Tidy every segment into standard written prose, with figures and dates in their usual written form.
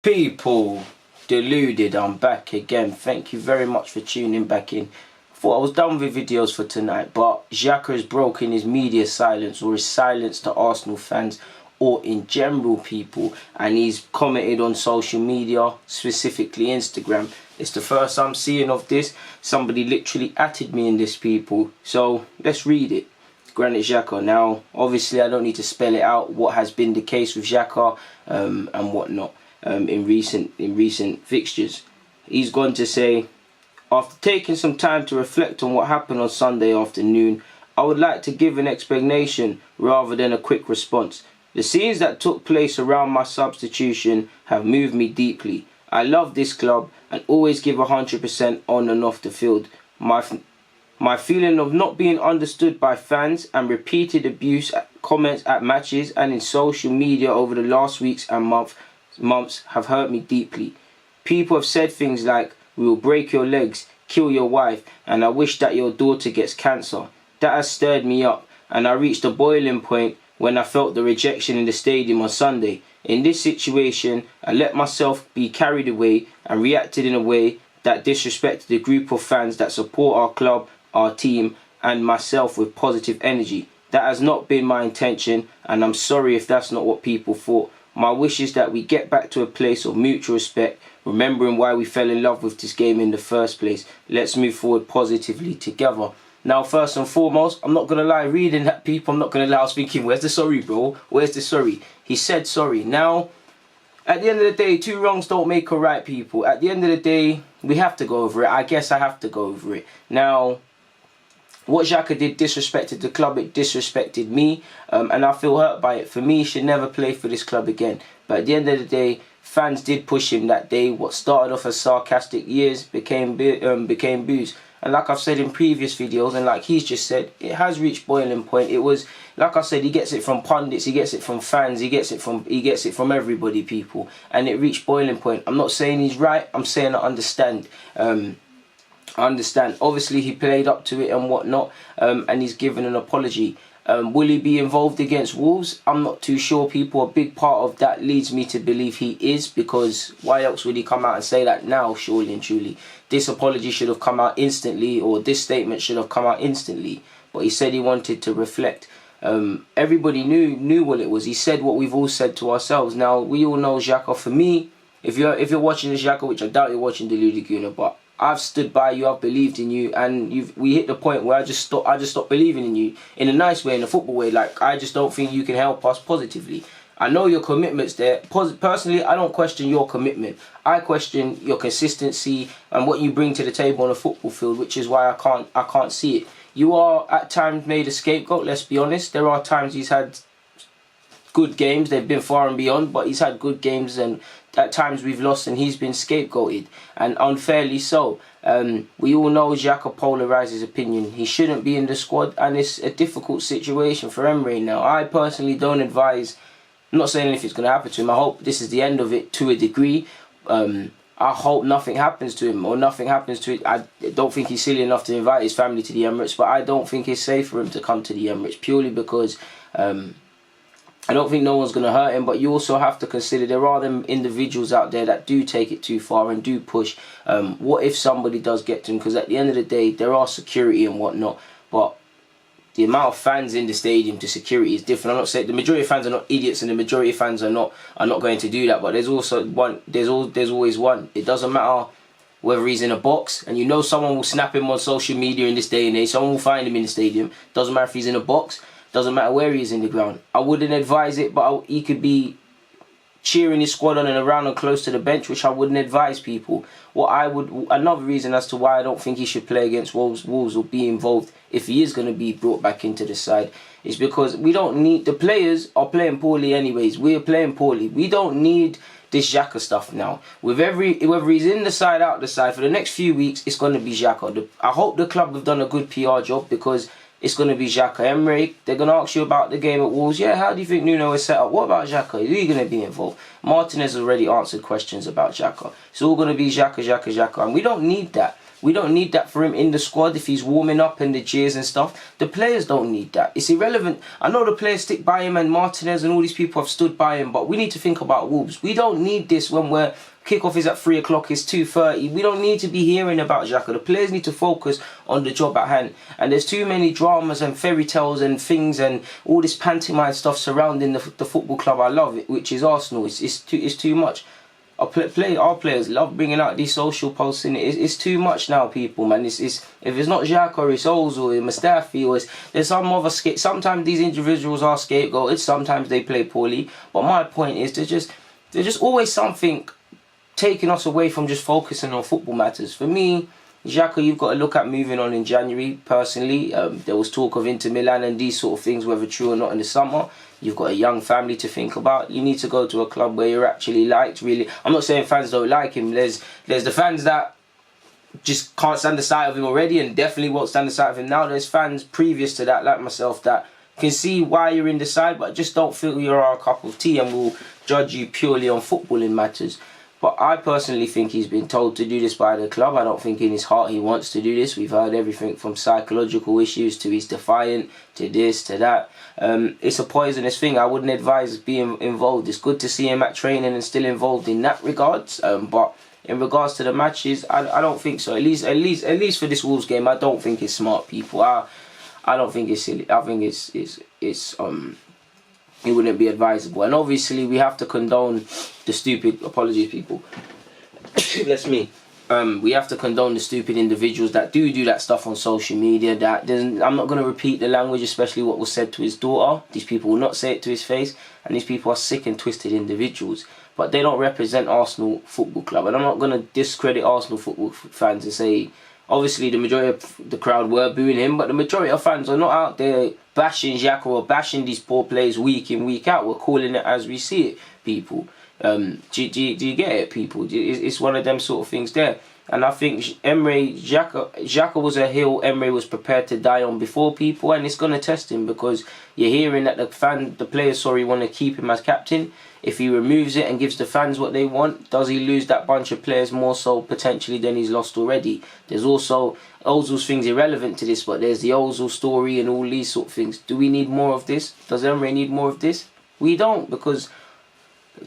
People, Deluded, I'm back again. Thank you very much for tuning back in. Thought I was done with videos for tonight, but Xhaka has broken his media silence, or his silence to Arsenal fans, or in general people, and he's commented on social media, specifically Instagram. It's the first I'm seeing of this. Somebody literally atted me in this, people. So let's read it. Granit Xhaka. Now, obviously, I don't need to spell it out what has been the case with Xhaka and whatnot in recent fixtures. He's gone to say, after taking some time to reflect on what happened on Sunday afternoon, I would like to give an explanation rather than a quick response. The scenes that took place around my substitution have moved me deeply. I love this club and always give 100% on and off the field. My feeling of not being understood by fans and repeated abuse comments at matches and in social media over the last weeks and months have hurt me deeply. People have said things like, "We will break your legs, kill your wife, and I wish that your daughter gets cancer." That has stirred me up, and I reached a boiling point when I felt the rejection in the stadium on Sunday. In this situation, I let myself be carried away and reacted in a way that disrespected the group of fans that support our club, our team, and myself with positive energy. That has not been my intention, and I'm sorry if that's not what people thought. My wish is that we get back to a place of mutual respect, remembering why we fell in love with this game in the first place. Let's move forward positively together. Now, first and foremost, I'm not going to lie, reading that, people, I'm not going to lie, I was thinking, where's the sorry, bro? Where's the sorry? He said sorry. Now, at the end of the day, two wrongs don't make a right, people. At the end of the day, we have to go over it. I guess I have to go over it. Now, what Xhaka did disrespected the club, it disrespected me, and I feel hurt by it. For me, he should never play for this club again. But at the end of the day, fans did push him that day. What started off as sarcastic years became boos. And like I've said in previous videos, and like he's just said, it has reached boiling point. It was, like I said, he gets it from pundits, he gets it from fans, he gets it from everybody, people. And it reached boiling point. I'm not saying he's right, I'm saying I understand. I understand. Obviously, he played up to it and whatnot, and he's given an apology. Will he be involved against Wolves? I'm not too sure, people. A big part of that leads me to believe he is, because why else would he come out and say that now, surely and truly? This apology should have come out instantly, or this statement should have come out instantly. But he said he wanted to reflect. Everybody knew what it was. He said what we've all said to ourselves. Now, we all know Xhaka. For me, if you're watching this Xhaka, which I doubt you're watching Deluded Gooner, but I've stood by you, I've believed in you, and we hit the point where I just stopped believing in you, in a nice way, in a football way. Like, I just don't think you can help us positively. I know your commitment's there. Personally, I don't question your commitment. I question your consistency and what you bring to the table on a football field, which is why I can't see it. You are at times made a scapegoat, let's be honest. There are times he's had good games, they've been far and beyond, but he's had good games, and at times we've lost and he's been scapegoated, and unfairly so. We all know Xhaka polarizes opinion. He shouldn't be in the squad, and it's a difficult situation for Emery now. I personally don't advise, I'm not saying if it's going to happen to him, I hope this is the end of it to a degree. I hope nothing happens to him, or nothing happens to it. I don't think he's silly enough to invite his family to the Emirates, but I don't think it's safe for him to come to the Emirates, purely because I don't think no one's going to hurt him. But you also have to consider there are them individuals out there that do take it too far and do push. What if somebody does get to him? Because at the end of the day, there are security and whatnot, but the amount of fans in the stadium to security is different. I'm not saying the majority of fans are not idiots, and the majority of fans are not going to do that. But there's also one. There's always one. It doesn't matter whether he's in a box, and you know someone will snap him on social media in this day and age. Someone will find him in the stadium. Doesn't matter if he's in a box. Doesn't matter where he is in the ground. I wouldn't advise it, but he could be cheering his squad on and around and close to the bench, which I wouldn't advise people. Another reason as to why I don't think he should play against Wolves or be involved if he is going to be brought back into the side is because we don't need, the players are playing poorly anyways. We are playing poorly. We don't need this Xhaka stuff now. Whether he's in the side, out the side, for the next few weeks, it's going to be Xhaka. I hope the club have done a good PR job, because it's going to be Xhaka. Emery, they're going to ask you about the game at Wolves. Yeah, how do you think Nuno is set up? What about Xhaka? Who are you going to be involved? Martinez already answered questions about Xhaka. It's all going to be Xhaka. And we don't need that. We don't need that for him in the squad if he's warming up and the cheers and stuff. The players don't need that. It's irrelevant. I know the players stick by him and Martinez and all these people have stood by him, but we need to think about Wolves. We don't need this when we're kickoff is at 3 o'clock, it's 2:30. We don't need to be hearing about Xhaka. The players need to focus on the job at hand. And there's too many dramas and fairy tales and things and all this pantomime stuff surrounding the football club I love, which is Arsenal. It's too much. Our players love bringing out these social posts, and it's too much now, people, man. If it's not Xhaka or it's Ozil or Mustafi or there's some other sometimes these individuals are scapegoated, sometimes they play poorly. But my point is there's just always something taking us away from just focusing on football matters. For me, Xhaka, you've got to look at moving on in January, personally. There was talk of Inter Milan and these sort of things, whether true or not, in the summer. You've got a young family to think about. You need to go to a club where you're actually liked, really. I'm not saying fans don't like him. There's the fans that just can't stand the sight of him already and definitely won't stand the sight of him now. There's fans previous to that, like myself, that can see why you're in the side, but just don't feel you're our cup of tea and will judge you purely on footballing matters. But I personally think he's been told to do this by the club. I don't think in his heart he wants to do this. We've heard everything from psychological issues to he's defiant, to this, to that. It's a poisonous thing. I wouldn't advise being involved. It's good to see him at training and still involved in that regards. But in regards to the matches, I don't think so. At least for this Wolves game, I don't think it's smart, people. I don't think it's silly. I think it wouldn't be advisable. And obviously we have to condone the stupid, apologies people, bless me, we have to condone the stupid individuals that do that stuff on social media. I'm not going to repeat the language, especially what was said to his daughter. These people will not say it to his face, and these people are sick and twisted individuals, but they don't represent Arsenal Football Club. And I'm not going to discredit Arsenal football fans and say, obviously the majority of the crowd were booing him, but the majority of fans are not out there bashing Xhaka or bashing these poor players week in, week out. We're calling it as we see it, people. Do you get it, people? It's one of them sort of things there. And I think Xhaka was a hill Emery was prepared to die on before, people, and it's going to test him because you're hearing that the players, want to keep him as captain. If he removes it and gives the fans what they want, does he lose that bunch of players more so potentially than he's lost already? There's also Ozil's things irrelevant to this, but there's the Ozil story and all these sort of things. Do we need more of this? Does Emery need more of this? We don't, because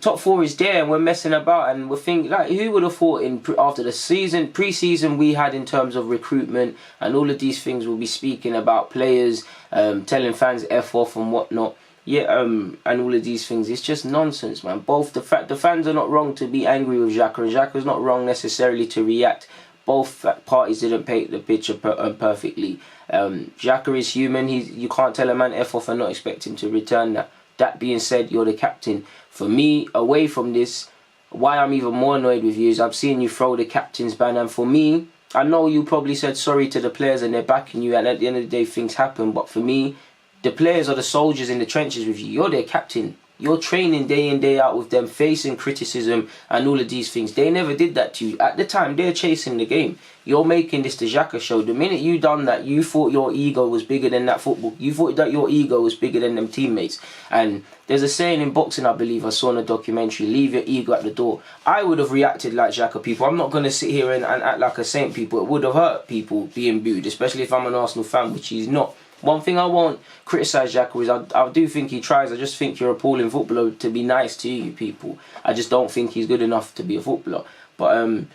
top four is there and we're messing about and we're thinking, like, who would have thought after the pre-season we had in terms of recruitment and all of these things, we'll be speaking about players, telling fans F off and whatnot. Yeah, and all of these things, it's just nonsense, man. Both the fans are not wrong to be angry with Xhaka, and Xhaka's not wrong necessarily to react. Both parties didn't paint the picture perfectly. Xhaka is human. You can't tell a man F off and not expect him to return that. That being said, you're the captain. For me, away from this, why I'm even more annoyed with you is I've seen you throw the captain's ban, and for me, I know you probably said sorry to the players and they're backing you, and at the end of the day things happen, but for me, the players are the soldiers in the trenches with you. You're their captain. You're training day in, day out with them, facing criticism and all of these things. They never did that to you. At the time, they're chasing the game. You're making this the Xhaka show. The minute you done that, you thought your ego was bigger than that football. You thought that your ego was bigger than them teammates. And there's a saying in boxing, I believe, I saw in a documentary, leave your ego at the door. I would have reacted like Xhaka, people. I'm not going to sit here and act like a saint, people. It would have hurt people being booed, especially if I'm an Arsenal fan, which he's not. One thing I won't criticise Xhaka is I do think he tries. I just think you're a appalling footballer to be nice to you, people. I just don't think he's good enough to be a footballer. But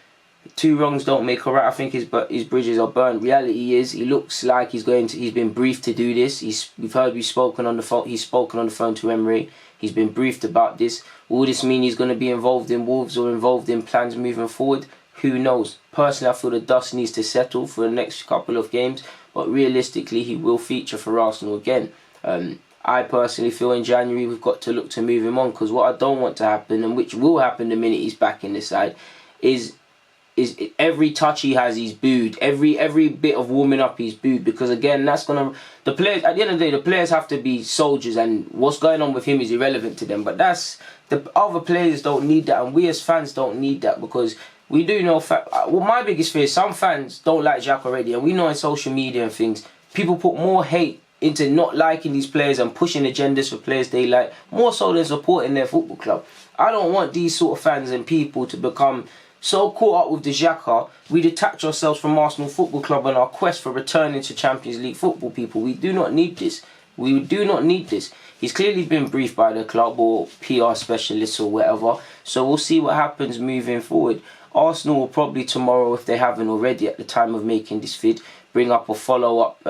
two wrongs don't make a right. I think his bridges are burned. Reality is he looks like he's been briefed to do this. We've heard he's spoken on the phone to Emery. He's been briefed about this. Will this mean he's going to be involved in Wolves or involved in plans moving forward? Who knows? Personally, I feel the dust needs to settle for the next couple of games. But realistically, he will feature for Arsenal again. I personally feel in January we've got to look to move him on, because what I don't want to happen, and which will happen the minute he's back in the side, is every touch he has, he's booed. Every bit of warming up, he's booed, because again, that's gonna the players. At the end of the day, the players have to be soldiers, and what's going on with him is irrelevant to them. But the other players don't need that, and we as fans don't need that, because we do know. Well, my biggest fear is some fans don't like Xhaka already, and we know in social media and things, people put more hate into not liking these players and pushing agendas for players they like, more so than supporting their football club. I don't want these sort of fans and people to become so caught up with the Xhaka, we detach ourselves from Arsenal Football Club on our quest for returning to Champions League football, people. We do not need this. We do not need this. He's clearly been briefed by the club or PR specialists or whatever. So we'll see what happens moving forward. Arsenal will probably tomorrow, if they haven't already at the time of making this vid, bring up a follow-up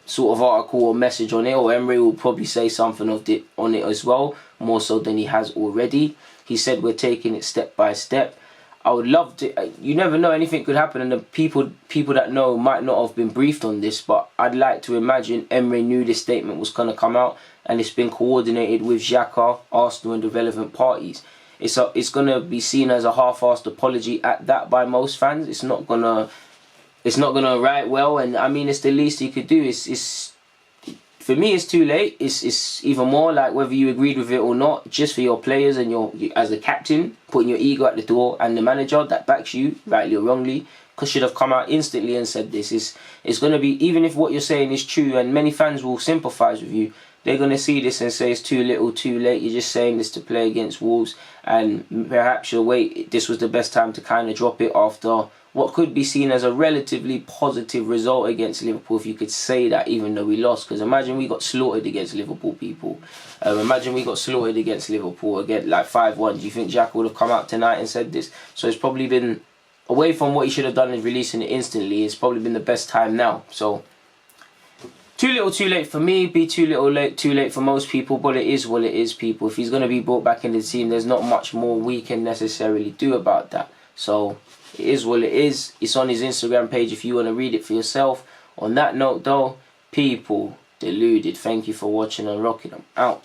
sort of article or message on it. Or Emery will probably say something on it as well, more so than he has already. He said we're taking it step by step. I would love to. You never know, anything could happen, and the people that know might not have been briefed on this. But I'd like to imagine Emery knew this statement was going to come out, and it's been coordinated with Xhaka, Arsenal, and the relevant parties. It's going to be seen as a half-assed apology at that by most fans. It's not gonna write well, and I mean, it's the least he could do. For me, it's too late. It's even more like whether you agreed with it or not, just for your players and as the captain, putting your ego at the door, and the manager that backs you, rightly or wrongly, should have come out instantly and said this. It's going to be, even if what you're saying is true, and many fans will sympathise with you, they're going to see this and say it's too little, too late. You're just saying this to play against Wolves, and perhaps you'll wait. This was the best time to kind of drop it after what could be seen as a relatively positive result against Liverpool, if you could say that, even though we lost. Because imagine we got slaughtered against Liverpool, people. Imagine we got slaughtered against Liverpool again, like 5-1. Do you think Xhaka would have come out tonight and said this? So it's probably been, away from what he should have done in releasing it instantly, it's probably been the best time now. So too little, too late for me. Be too little, too late for most people. But it is what it is, people. If he's going to be brought back into the team, there's not much more we can necessarily do about that. So it is what it is. It's on his Instagram page if you want to read it for yourself. On that note, though, people, deluded. Thank you for watching and rocking. I'm out.